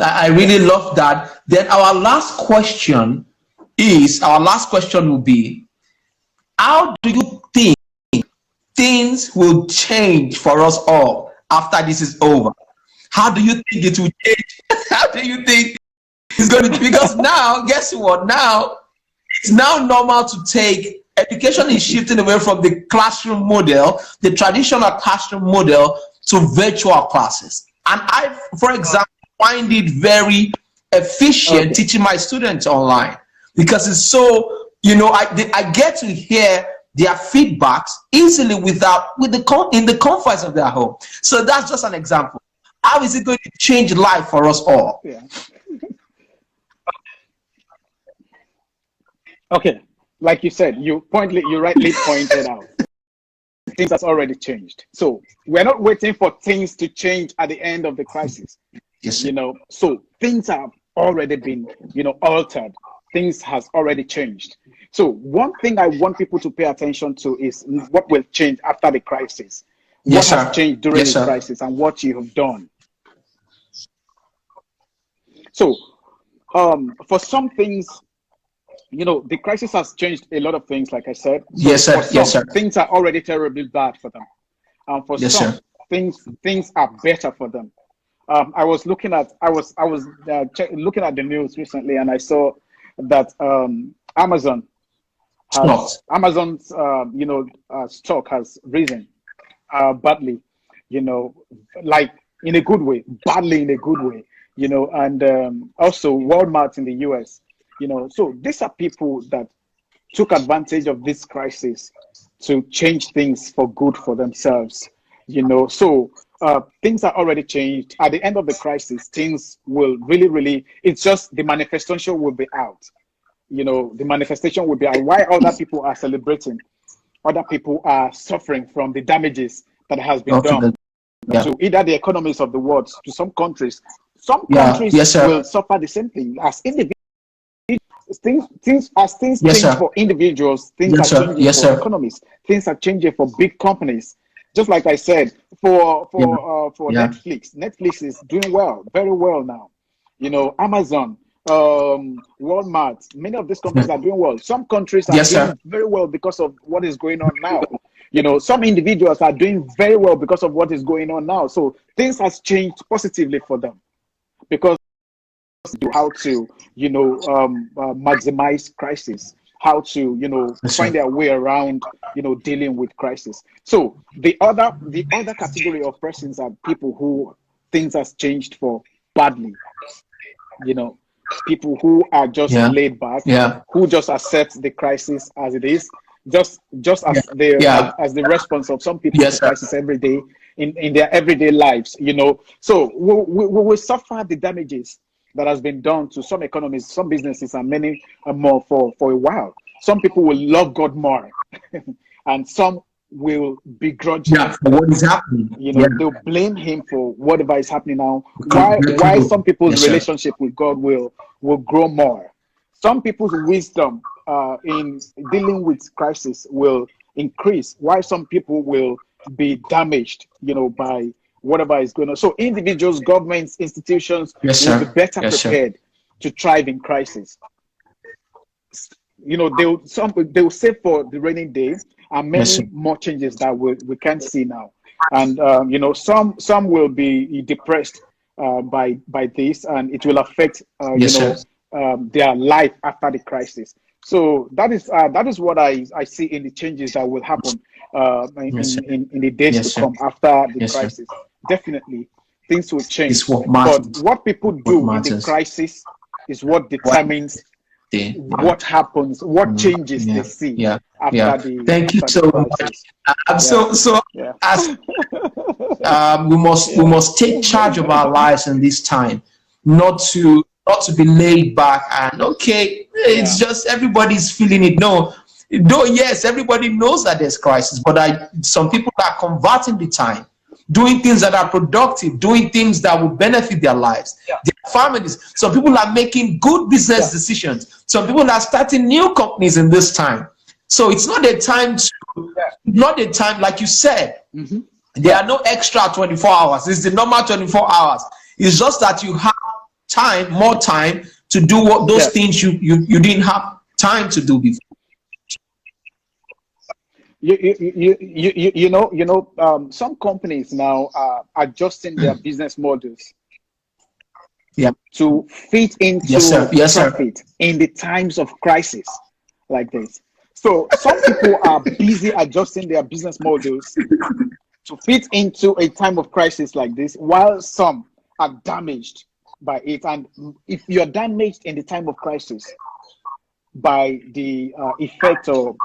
I really love that. Then our last question will be, how do you think things will change for us all after this is over? How do you think it will change? How do you think it's going to? Because now, guess what? Now it's now normal to take. Education is shifting away from the classroom model, the traditional classroom model, to virtual classes. And I, for example, find it very efficient teaching my students online, because it's so, you know, I get to hear their feedbacks easily in the comforts of their home. So that's just an example. How is it going to change life for us all? Yeah. Okay. Like you said, you rightly pointed out, things has already changed. So we're not waiting for things to change at the end of the crisis. Yes, sir. You know, so things have already been, you know, altered. Things has already changed. So one thing I want people to pay attention to is what will change after the crisis. Yes, what sir. has changed during the crisis and what you have done. So for some things, you know, the crisis has changed a lot of things, like I said. So yes, sir. Yes, sir. Things are already terribly bad for them. For yes, some, sir. things are better for them. I was looking at looking at the news recently, and I saw that Amazon's stock has risen badly. You know, like in a good way, badly in a good way. You know, and also Walmart in the US. You know, so these are people that took advantage of this crisis to change things for good for themselves. You know, so things are already changed. At the end of the crisis, things will really, it's just the manifestation will be out. You know, the manifestation will be out. Why other people are celebrating, other people are suffering from the damages that has been done to either the economies of the world, to some countries. Some countries will suffer the same thing as individuals. Things change for individuals, things are changing for economies, things are changing for big companies. Just like I said, for Netflix is doing well, very well now. You know, Amazon, Walmart, many of these companies are doing well. Some countries are doing very well because of what is going on now. You know, some individuals are doing very well because of what is going on now. So things has changed positively for them, because how to, you know, maximize crisis, how to, you know, find their way around, you know, dealing with crisis. So the other category of persons are people who things has changed for badly. You know, people who are just laid back, who just accept the crisis as it is, just as the response of some people to crisis every day in their everyday lives. You know, so we will suffer the damages that has been done to some economies, some businesses, and many more for a while. Some people will love God more, and some will begrudge him for what is happening. You know, they'll blame him for whatever is happening now. Why some people's relationship with God will grow more. Some people's wisdom in dealing with crisis will increase. Why some people will be damaged, you know, by whatever is going on. So individuals, governments, institutions will be better prepared to thrive in crisis. You know, they'll save for the rainy days, and many more changes that we can't see now. And you know, some will be depressed by this, and it will affect their life after the crisis. So that is what I see in the changes that will happen in the days to come after the crisis. Definitely, things will change. But what people do in the crisis is what determines what happens, what changes they see after the. Thank you so much. As we must take charge of our lives in this time, not to be laid back and it's just everybody's feeling it. No, though yes, everybody knows that there's crisis, but some people are converting the time, doing things that are productive, doing things that will benefit their lives, their families. Some people are making good business decisions. Some people are starting new companies in this time. So it's not a time like you said. There are no extra 24 hours. It's the normal 24 hours. It's just that you have more time to do what those things you didn't have time to do before. Some companies now are adjusting their business models to fit into profit in the times of crisis like this. So some people are busy adjusting their business models to fit into a time of crisis like this, while some are damaged by it. And if you're damaged in the time of crisis by the effect of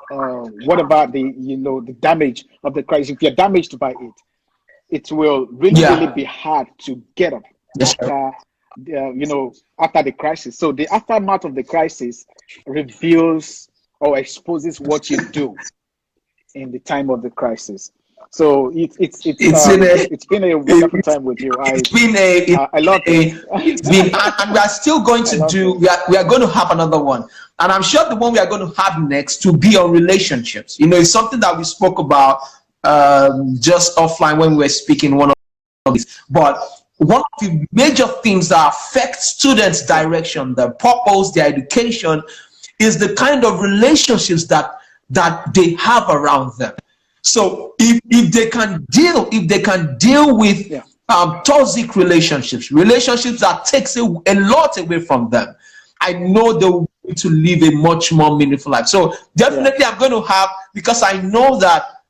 whatever the damage of the crisis, if you're damaged by it, it will really be hard to get up after after the crisis. So the aftermath of the crisis reveals or exposes what you do in the time of the crisis. So it's been a wonderful time with you. It's been and we are still going to do. We are going to have another one, and I'm sure the one we are going to have next to be on relationships. It's something that we spoke about just offline when we were speaking one of these. But one of the major things that affect students' direction, their purpose, their education, is the kind of relationships that they have around them. So if they can deal with toxic relationships that takes a lot away from them, I know they will be able to live a much more meaningful life. So definitely I'm going to have, because I know that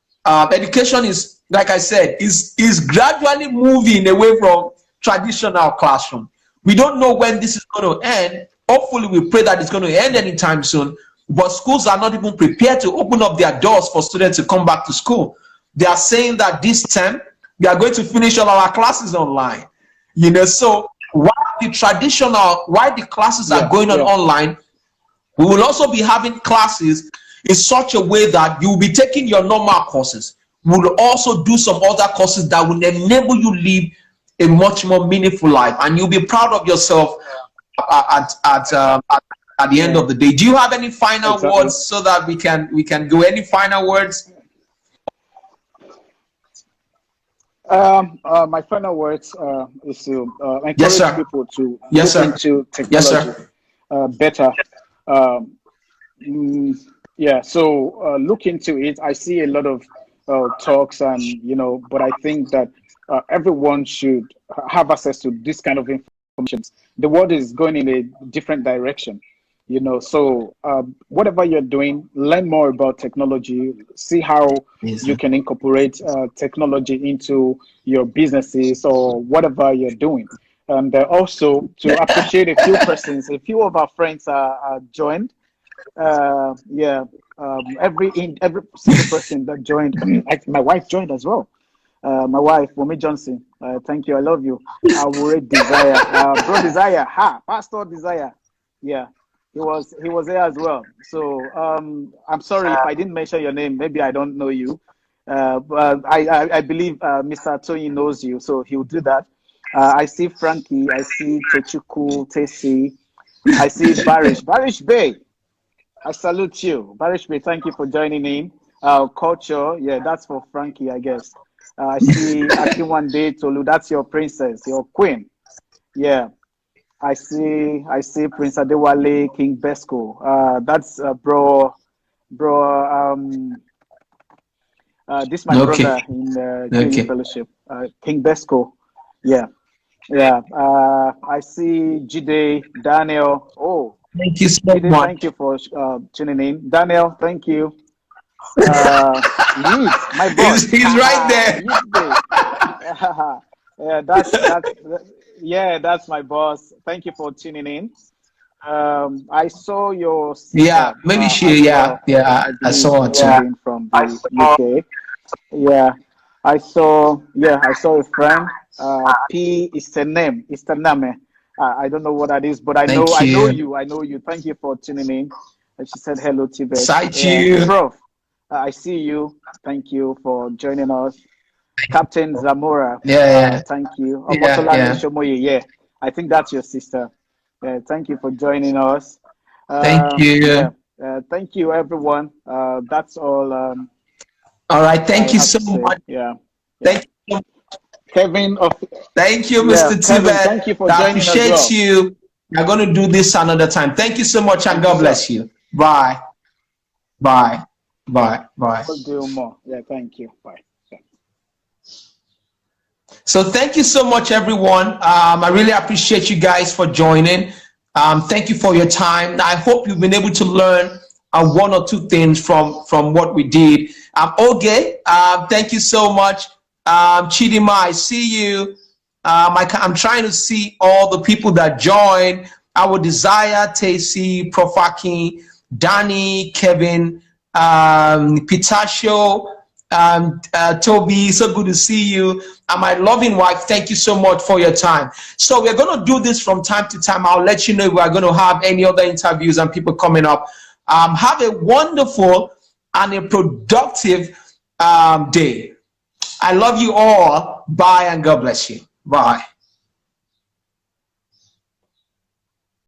education is, like I said, is gradually moving away from traditional classroom. We don't know when this is going to end. Hopefully we pray that it's going to end anytime soon. But schools are not even prepared to open up their doors for students to come back to school. They are saying that this term, we are going to finish all our classes online. So while the classes are going on online, we will also be having classes in such a way that you will be taking your normal courses. We will also do some other courses that will enable you to live a much more meaningful life, and you'll be proud of yourself at the end of the day. Do you have any final words so that we can go? Any final words? My final words is to encourage people to look into technology better. So look into it. I see a lot of talks, and but I think that everyone should have access to this kind of information. The world is going in a different direction. So whatever you're doing, learn more about technology, see how you can incorporate technology into your businesses or whatever you're doing. And also to appreciate a few of our friends are joined. Every single person that joined, my wife joined as well. My wife, Wumi Johnson, thank you, I love you. Awure Desire, Bro Desire, Pastor Desire, he was there as well. So I'm sorry if I didn't mention your name. Maybe I don't know you, but I believe Mr. Tony knows you, so he'll do that. I see Frankie, I see Tochuku, Tesi, I see Barish Bay. I salute you, Barish Bay. Thank you for joining in. Culture, that's for Frankie, I guess. I see Akinwande Tolu. That's your princess, your queen. I see Prince Adewale King Besco. That's bro. This is my brother in the fellowship. King Besco. I see Jide, Daniel. Oh, thank you so Jide, much. thank you for tuning in. Daniel, thank you. My boss. He's right there. That's my boss. Thank you for tuning in. I saw your sister, maybe I saw her too. From the UK. I saw a friend. P is the name. It's the name. I don't know what that is, but I know you. Thank you for tuning in. And she said hello, Tibet. You, bro. I see you. Thank you for joining us. Captain Zamora. Thank you. I think that's your sister. Thank you for joining us. Thank you. Thank you, everyone. That's all. All right. Thank you so much. Yeah. Thank you. Kevin of Thank you, yeah, Mr. Kevin, Tibet. thank you for I joining as appreciate well. you. We're going to do this another time. Thank you so much, and Thank you, God sir. bless you. Bye. Bye. Bye. Bye. We'll do more. Yeah, thank you. Bye. So thank you so much, everyone. I really appreciate you guys for joining. Thank you for your time. I hope you've been able to learn one or two things from what we did. Oge, thank you so much. Chidima, I see you. I'm trying to see all the people that joined. Our Desire, Tacy, Profaki, Danny, Kevin, Pitasho, Toby, so good to see you. And my loving wife, thank you so much for your time. So we're going to do this from time to time. I'll let you know if we're going to have any other interviews and people coming up. Have a wonderful and a productive day. I love you all. Bye, and God bless you. Bye.